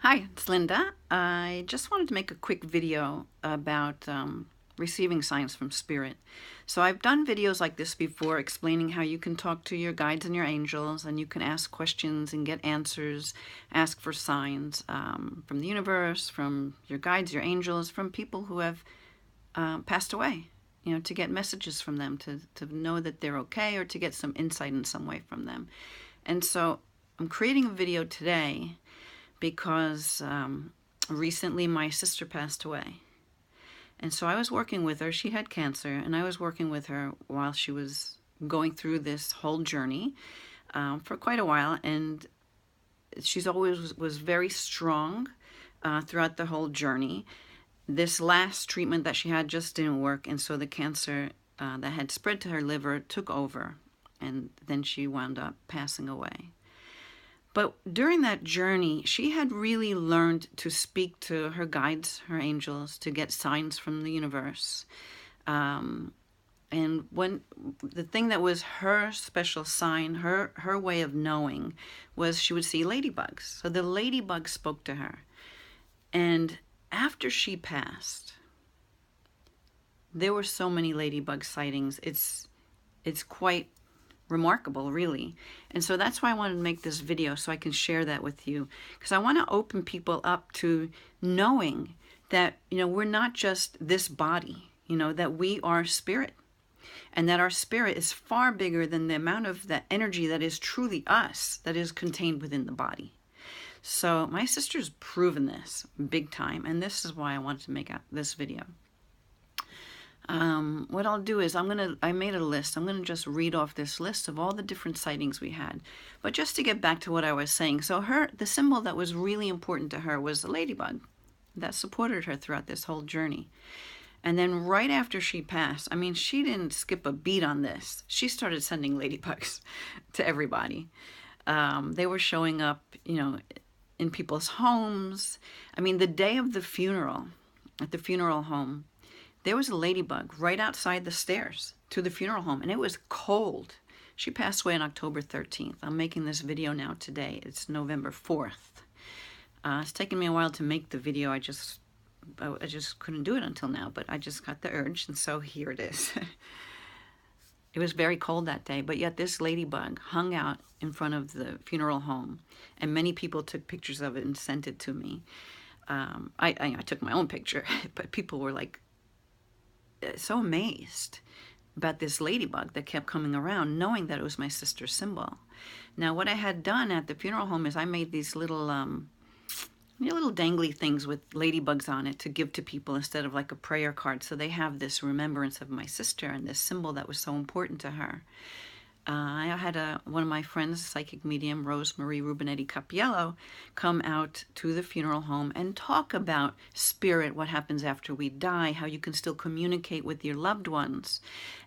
Hi, it's Linda. I just wanted to make a quick video about receiving signs from Spirit. So I've done videos like this before explaining how you can talk to your guides and your angels, and you can ask questions and get answers, ask for signs from the universe, from your guides, your angels, from people who have passed away, to get messages from them, to know that they're okay, or to get some insight in some way from them. And so I'm creating a video today because recently my sister passed away. And so I was working with her. She had cancer, and I was working with her while she was going through this whole journey for quite a while. And she's always was very strong throughout the whole journey. This last treatment that she had just didn't work, and so the cancer that had spread to her liver took over, and then she wound up passing away. But during that journey, she had really learned to speak to her guides, her angels, to get signs from the universe. And when the thing that was her special sign, her way of knowing, was she would see ladybugs. So the ladybug spoke to her. And after she passed, there were so many ladybug sightings. It's quite remarkable, really. And so that's why I wanted to make this video, so I can share that with you, because I want to open people up to knowing that we're not just this body, that we are spirit, and that our spirit is far bigger than the amount of the energy that is truly us, that is contained within the body. So my sister's proven this big time, and this is why I wanted to make this video. What I'll do is I made a list. I'm going to just read off this list of all the different sightings we had. But just to get back to what I was saying, so the symbol that was really important to her was the ladybug that supported her throughout this whole journey. And then right after she passed, she didn't skip a beat on this. She started sending ladybugs to everybody. They were showing up, in people's homes. The day of the funeral, at the funeral home, there was a ladybug right outside the stairs to the funeral home, and it was cold. She passed away on October 13th. I'm making this video now today. It's November 4th. It's taken me a while to make the video. I just couldn't do it until now, but I just got the urge, and so here it is. It was very cold that day, but yet this ladybug hung out in front of the funeral home, and many people took pictures of it and sent it to me. I took my own picture, but people were like, so amazed about this ladybug that kept coming around, knowing that it was my sister's symbol. Now, what I had done at the funeral home is I made these little little dangly things with ladybugs on it to give to people instead of like a prayer card, so they have this remembrance of my sister and this symbol that was so important to her. I had one of my friends, psychic medium Rosemarie Rubinetti Capiello, come out to the funeral home and talk about spirit, what happens after we die, how you can still communicate with your loved ones.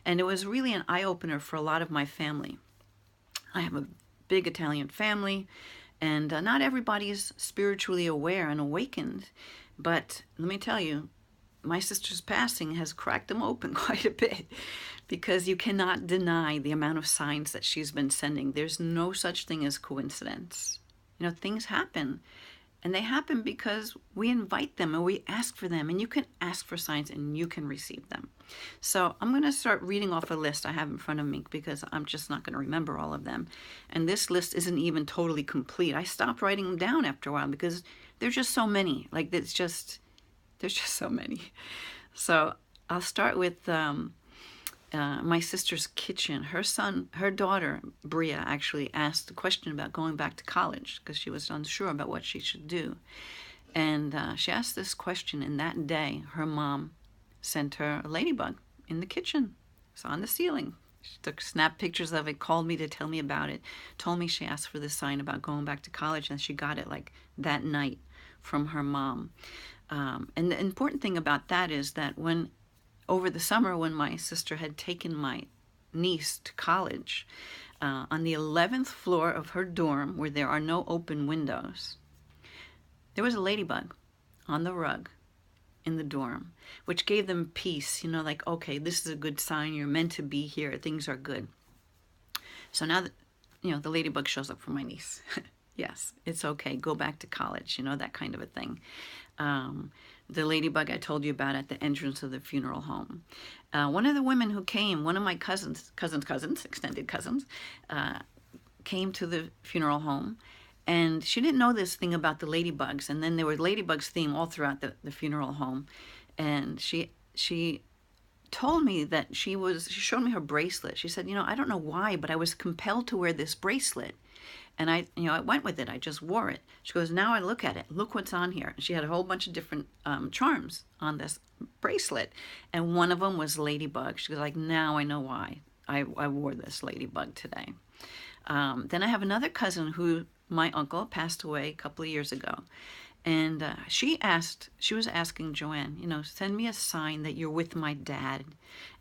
And it was really an eye-opener for a lot of my family. I have a big Italian family, and not everybody is spiritually aware and awakened. But let me tell you, my sister's passing has cracked them open quite a bit, because you cannot deny the amount of signs that she's been sending. There's no such thing as coincidence. Things happen, and they happen because we invite them and we ask for them, and you can ask for signs and you can receive them. So I'm going to start reading off a list I have in front of me, because I'm just not going to remember all of them. And this list isn't even totally complete. I stopped writing them down after a while because there's just so many. There's just so many. So I'll start with my sister's kitchen. Her daughter, Bria, actually asked a question about going back to college because she was unsure about what she should do. And she asked this question, and that day her mom sent her a ladybug in the kitchen. It's on the ceiling. She snap pictures of it, called me to tell me about it, told me she asked for the sign about going back to college, and she got it that night from her mom. And the important thing about that is that over the summer, when my sister had taken my niece to college, on the 11th floor of her dorm, where there are no open windows, there was a ladybug on the rug in the dorm, which gave them peace, okay, this is a good sign, you're meant to be here, things are good. So now that, the ladybug shows up for my niece. Yes, it's okay. Go back to college, that kind of a thing. Um, the ladybug I told you about at the entrance of the funeral home. One of the women who came, one of my cousins, extended cousins, uh, came to the funeral home, and she didn't know this thing about the ladybugs. And then there were ladybugs theme all throughout the funeral home, and she told me that she showed me her bracelet. She said, I don't know why, but I was compelled to wear this bracelet. And I went with it. I just wore it. She goes, now I look at it. Look what's on here. She had a whole bunch of different charms on this bracelet. And one of them was ladybug. She was like, now I know why I wore this ladybug today. Then I have another cousin who, my uncle, passed away a couple of years ago. And she was asking Joanne, send me a sign that you're with my dad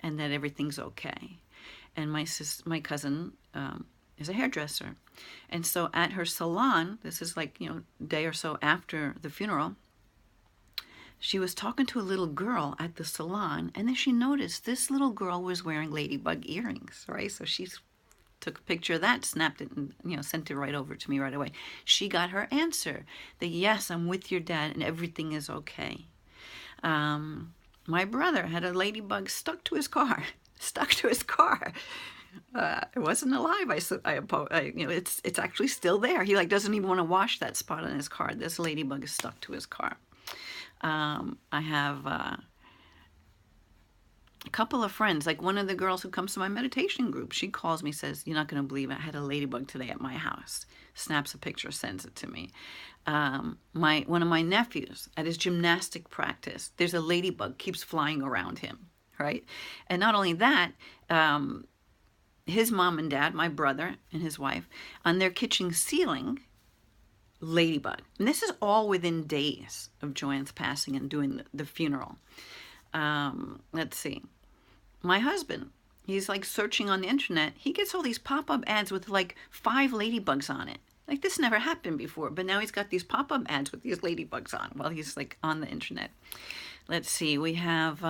and that everything's okay. And my cousin is a hairdresser. And so at her salon, this is like, a day or so after the funeral, she was talking to a little girl at the salon, and then she noticed this little girl was wearing ladybug earrings, right? So she took a picture of that, snapped it, and sent it right over to me right away. She got her answer that yes, I'm with your dad and everything is okay. My brother had a ladybug stuck to his car. It wasn't alive. It's actually still there. He doesn't even want to wash that spot on his car. This ladybug is stuck to his car. I have a couple of friends, like one of the girls who comes to my meditation group. She calls me, says, "You're not going to believe it. I had a ladybug today at my house." Snaps a picture, sends it to me. One of my nephews at his gymnastic practice, there's a ladybug keeps flying around him, right? And not only that. His mom and dad, my brother and his wife, on their kitchen ceiling, ladybug. And this is all within days of Joanne's passing and doing the funeral. Let's see. My husband, he's searching on the internet. He gets all these pop-up ads with 5 ladybugs on it. This never happened before, but now he's got these pop-up ads with these ladybugs on while he's on the internet. Let's see. We have,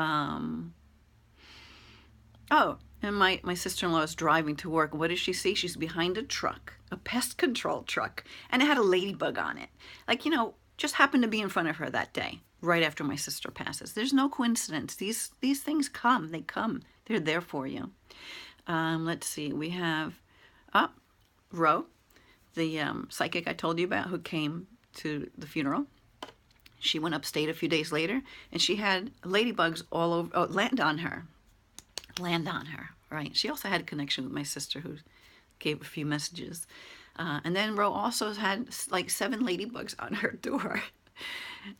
and my sister-in-law is driving to work. What does she see? She's behind a truck, a pest control truck, and it had a ladybug on it. Just happened to be in front of her that day, right after my sister passes. There's no coincidence. These things come. They come. They're there for you. Let's see. We have Ro, the psychic I told you about who came to the funeral. She went upstate a few days later, and she had ladybugs all over, land on her, right? She also had a connection with my sister who gave a few messages. And then Ro also had 7 ladybugs on her door.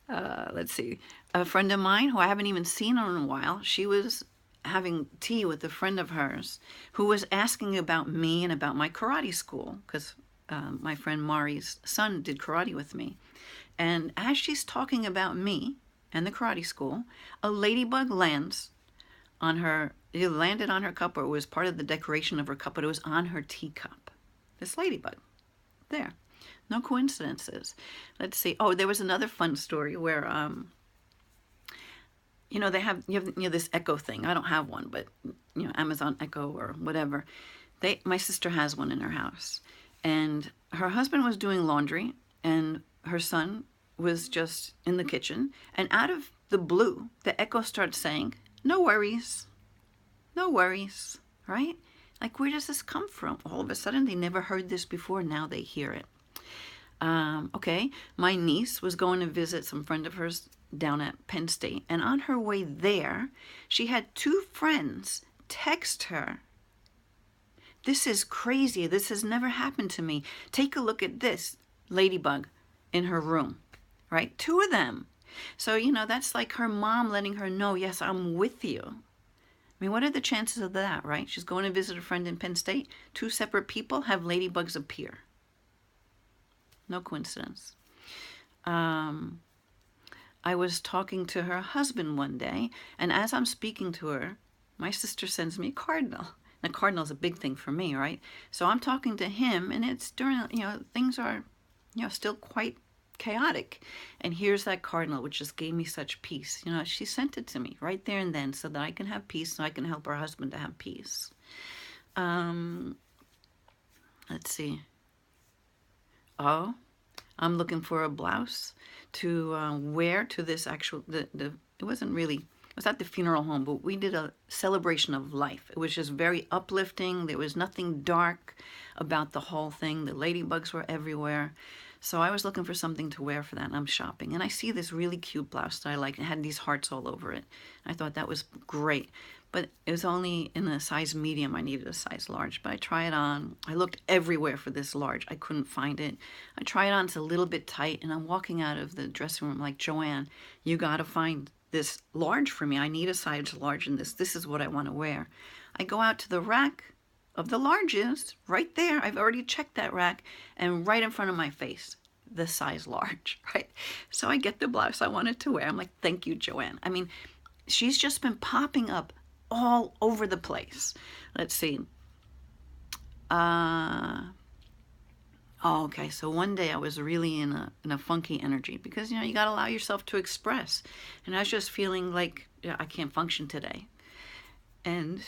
Let's see. A friend of mine who I haven't even seen in a while, she was having tea with a friend of hers who was asking about me and about my karate school, because my friend Mari's son did karate with me. And as she's talking about me and the karate school, a ladybug lands on her. It landed on her cup, or it was part of the decoration of her cup, but it was on her teacup. This ladybug. There. No coincidences. Let's see. Oh, there was another fun story where, you have this Echo thing. I don't have one, but, Amazon Echo or whatever. My sister has one in her house. And her husband was doing laundry, and her son was just in the kitchen. And out of the blue, the Echo starts saying, "No worries. No worries," right? Where does this come from? All of a sudden, they never heard this before. Now they hear it. Okay, my niece was going to visit some friend of hers down at Penn State. And on her way there, she had 2 friends text her. "This is crazy. This has never happened to me. Take a look at this ladybug in her room," right? 2 of them. So, that's her mom letting her know, yes, I'm with you. I mean, what are the chances of that, right? She's going to visit a friend in Penn State. 2 separate people have ladybugs appear. No coincidence. I was talking to her husband one day, and as I'm speaking to her, my sister sends me a cardinal. And a cardinal is a big thing for me, right? So I'm talking to him, and it's during, things are, still quite chaotic. And here's that cardinal, which just gave me such peace. She sent it to me right there and then so that I can have peace, so I can help her husband to have peace. Let's see. oh, I'm looking for a blouse to wear to this actual, it wasn't really, it was at the funeral home, but we did a celebration of life. It was just very uplifting. There was nothing dark about the whole thing. The ladybugs were everywhere. So I was looking for something to wear for that, and I'm shopping. And I see this really cute blouse that I like. It had these hearts all over it. I thought that was great. But it was only in a size medium. I needed a size large. But I try it on. I looked everywhere for this large. I couldn't find it. I try it on. It's a little bit tight. And I'm walking out of the dressing room like, Joanne, you got to find this large for me. I need a size large in this. This is what I want to wear. I go out to the rack of the larges, right there. I've already checked that rack, and right in front of my face, the size large, right? So I get the blouse I wanted to wear. I'm like, thank you, Joanne. I mean, she's just been popping up all over the place. Let's see. Oh, okay. So one day I was really in a funky energy because, you got to allow yourself to express. And I was just feeling like, yeah, I can't function today. And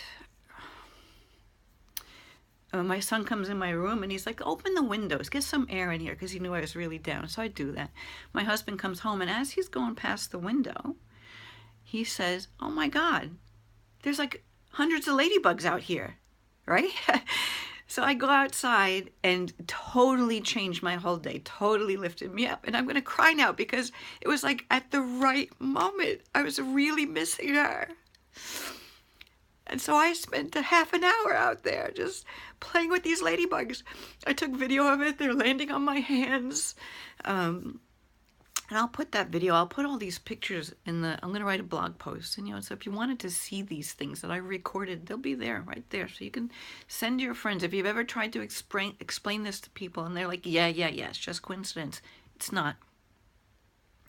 my son comes in my room and he's like, open the windows, get some air in here, because he knew I was really down. So I do that. My husband comes home, and as he's going past the window, he says, oh my God, there's like hundreds of ladybugs out here, right? So I go outside and totally changed my whole day, totally lifted me up. And I'm going to cry now because it was like at the right moment. I was really missing her. And so I spent a half an hour out there just playing with these ladybugs. I took video of it. They're landing on my hands. And I'll put that video, I'll put all these pictures I'm going to write a blog post. And, so if you wanted to see these things that I recorded, they'll be there, right there. So you can send your friends. If you've ever tried to explain this to people and they're like, yeah, it's just coincidence. It's not.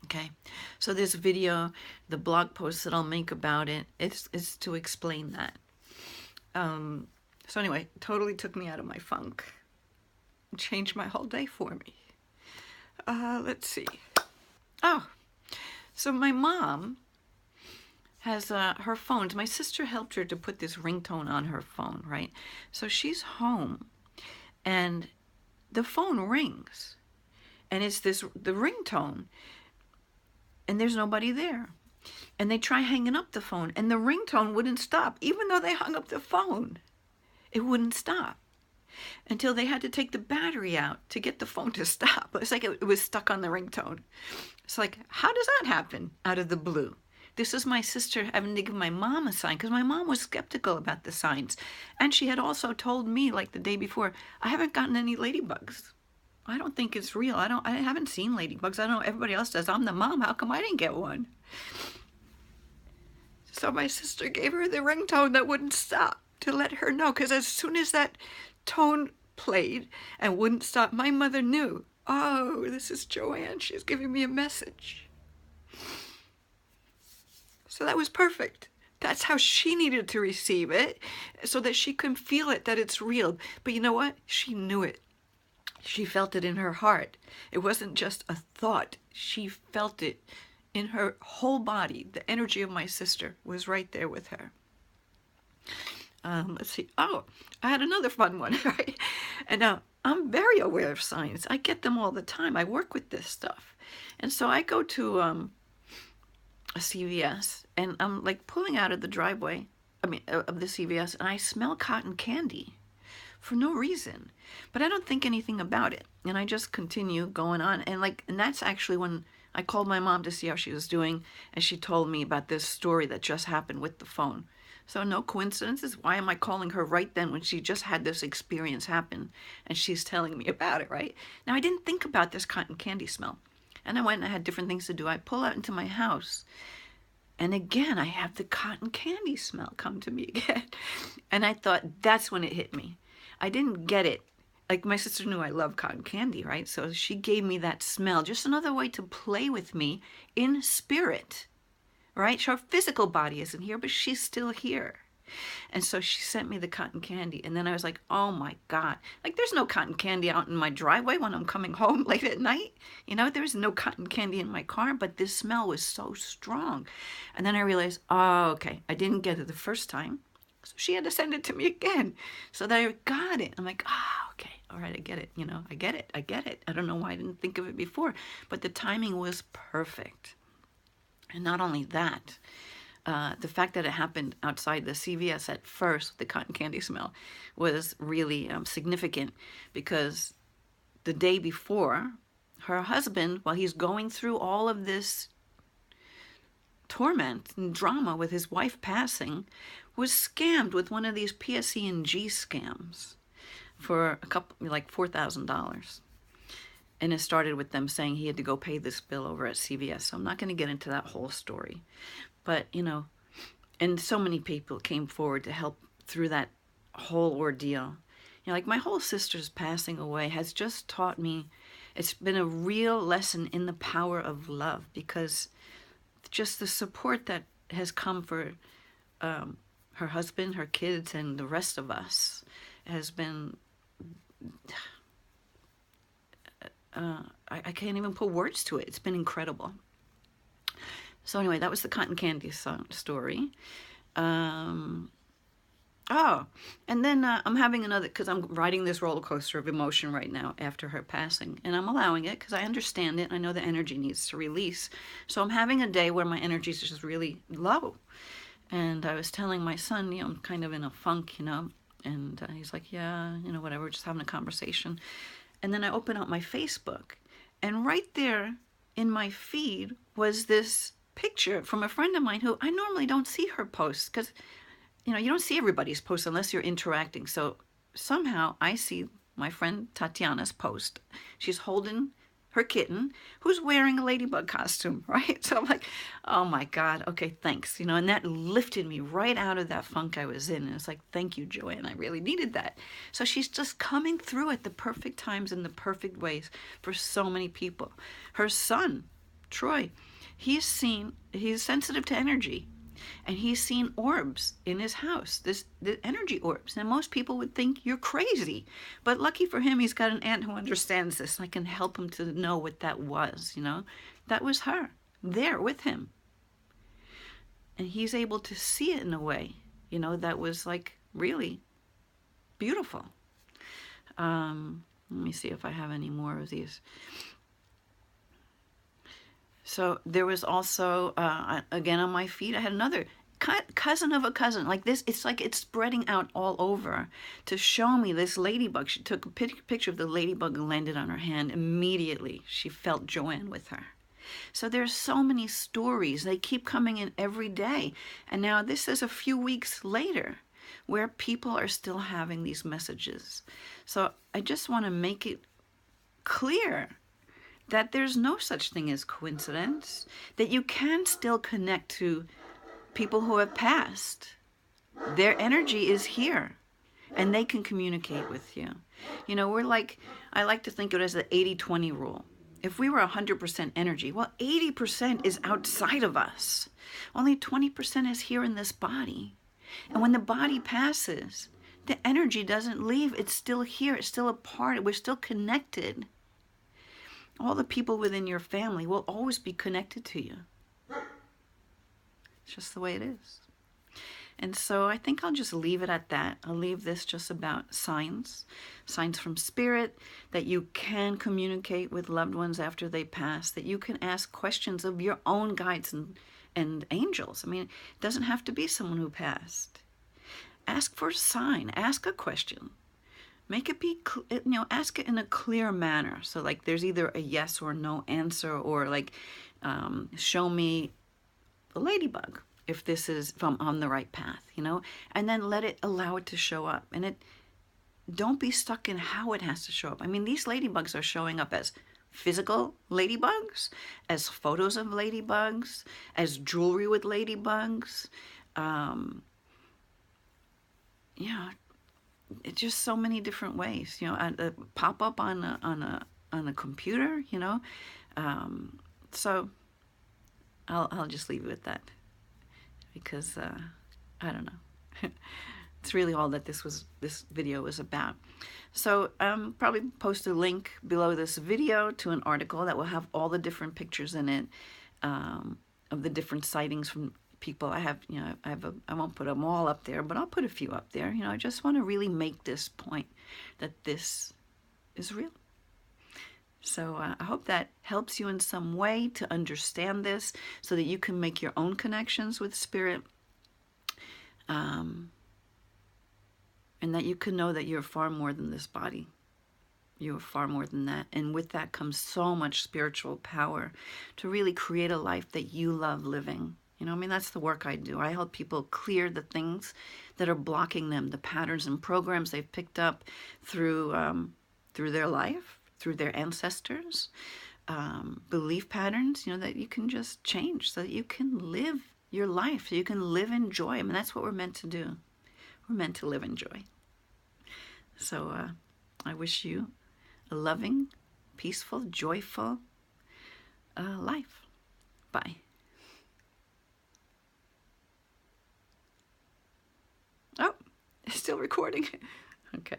Okay, so this video, the blog post that I'll make about it, it's to explain that. So anyway, totally took me out of my funk. Changed my whole day for me. Let's see. Oh, so my mom has her phone. My sister helped her to put this ringtone on her phone, right? So she's home, and the phone rings, and it's the ringtone. And there's nobody there. And they try hanging up the phone, and the ringtone wouldn't stop. Even though they hung up the phone, it wouldn't stop until they had to take the battery out to get the phone to stop. It's like it was stuck on the ringtone. It's like, how does that happen out of the blue? This is my sister having to give my mom a sign, because my mom was skeptical about the signs. And she had also told me, like the day before, I haven't gotten any ladybugs. I don't think it's real. I haven't seen ladybugs. I don't know. Everybody else does. I'm the mom. How come I didn't get one? So my sister gave her the ringtone that wouldn't stop to let her know. Because as soon as that tone played and wouldn't stop, my mother knew, oh, this is Joanne. She's giving me a message. So that was perfect. That's how she needed to receive it, so that she can feel it, that it's real. But you know what? She knew it. She felt it in her heart. It wasn't just a thought. She felt it in her whole body. The energy of my sister was right there with her. Let's see. Oh, I had another fun one, right? And now I'm very aware of signs. I get them all the time. I work with this stuff. And so I go to a CVS, and I'm like pulling out of the driveway, of the CVS, and I smell cotton candy. For no reason, but I don't think anything about it, and I just continue going on, and that's actually when I called my mom to see how she was doing, and she told me about this story that just happened with the phone. So no coincidences. Why am I calling her right then when she just had this experience happen, and she's telling me about it, right? Now, I didn't think about this cotton candy smell, and I went and I had different things to do. I pull out into my house, and again, I have the cotton candy smell come to me again, and I thought, that's when it hit me. I didn't get it. Like, my sister knew I love cotton candy, right? So she gave me that smell, just another way to play with me in spirit, right? Her physical body isn't here, but she's still here. And so she sent me the cotton candy. And then I was like, oh my God. Like, there's no cotton candy out in my driveway when I'm coming home late at night. There's no cotton candy in my car, but this smell was so strong. And then I realized, oh, okay, I didn't get it the first time. So she had to send it to me again so that I got it. I'm like, all right, I get it. You know, I get it. I get it. I don't know why I didn't think of it before, but the timing was perfect. And not only that, the fact that it happened outside the CVS at first, the cotton candy smell, was really significant, because the day before, her husband, while he's going through all of this torment and drama with his wife passing, was scammed with one of these PSE&G scams for a couple, like $4,000. And it started with them saying he had to go pay this bill over at CVS. So I'm not going to get into that whole story. But, you know, and so many people came forward to help through that whole ordeal. You know, like my whole sister's passing away has just taught me, it's been a real lesson in the power of love, because just the support that has come for her husband, her kids, and the rest of us has been, I can't even put words to it. It's been incredible. So anyway, that was the cotton candy story. Oh, and then I'm having another, because I'm riding this roller coaster of emotion right now after her passing, and I'm allowing it because I understand it. I know the energy needs to release. So I'm having a day where my energy is just really low. And I was telling my son, you know, I'm kind of in a funk, you know, and he's like, yeah, you know, whatever, just having a conversation. And then I open up my Facebook, and right there in my feed was this picture from a friend of mine who I normally don't see her posts, because, you know, you don't see everybody's posts unless you're interacting. So somehow I see my friend Tatiana's post. She's holding her kitten who's wearing a ladybug costume, right? So I'm like, oh my God, okay, thanks. You know, and that lifted me right out of that funk I was in. And it's like, thank you, Joanne, I really needed that. So she's just coming through at the perfect times in the perfect ways for so many people. Her son, Troy, he's sensitive to energy. And he's seen orbs in his house, the energy orbs. And most people would think you're crazy. But lucky for him, he's got an aunt who understands this. And I can help him to know what that was, you know. That was her, there with him. And he's able to see it in a way, you know, that was like really beautiful. Let me see if I have any more of these. So there was also, again on my feed, I had another cousin of a cousin. Like this, it's like it's spreading out all over to show me this ladybug. She took a picture of the ladybug and landed on her hand. Immediately, she felt Joanne with her. So there's so many stories. They keep coming in every day. And now this is a few weeks later where people are still having these messages. So I just want to make it clear that there's no such thing as coincidence, that you can still connect to people who have passed. Their energy is here, and they can communicate with you. You know, I like to think of it as the 80-20 rule. If we were 100% energy, well, 80% is outside of us. Only 20% is here in this body. And when the body passes, the energy doesn't leave. It's still here. It's still a part. We're still connected. All the people within your family will always be connected to you. It's just the way it is. And so I think I'll just leave it at that. I'll leave this just about signs from spirit, that you can communicate with loved ones after they pass, that you can ask questions of your own guides and angels. I mean, it doesn't have to be someone who passed. Ask for a sign. Ask a question. Make it be, you know, ask it in a clear manner. So like there's either a yes or no answer, or like show me the ladybug if I'm on the right path, you know, and then allow it to show up. And don't be stuck in how it has to show up. I mean, these ladybugs are showing up as physical ladybugs, as photos of ladybugs, as jewelry with ladybugs. Yeah. It's just so many different ways, you know, pop up on a computer, you know. So I'll just leave it at that, because I don't know. It's really all that this video was about. So probably post a link below this video to an article that will have all the different pictures in it of the different sightings from people. I have, you know, I won't put them all up there, but I'll put a few up there. You know, I just want to really make this point that this is real. So I hope that helps you in some way to understand this so that you can make your own connections with spirit, and that you can know that you're far more than this body. You are far more than that. And with that comes so much spiritual power to really create a life that you love living. You know, I mean, that's the work I do. I help people clear the things that are blocking them, the patterns and programs they've picked up through their life, through their ancestors, belief patterns, you know, that you can just change so that you can live your life, so you can live in joy. I mean, that's what we're meant to do. We're meant to live in joy. So I wish you a loving, peaceful, joyful life. Bye. Oh, it's still recording. Okay.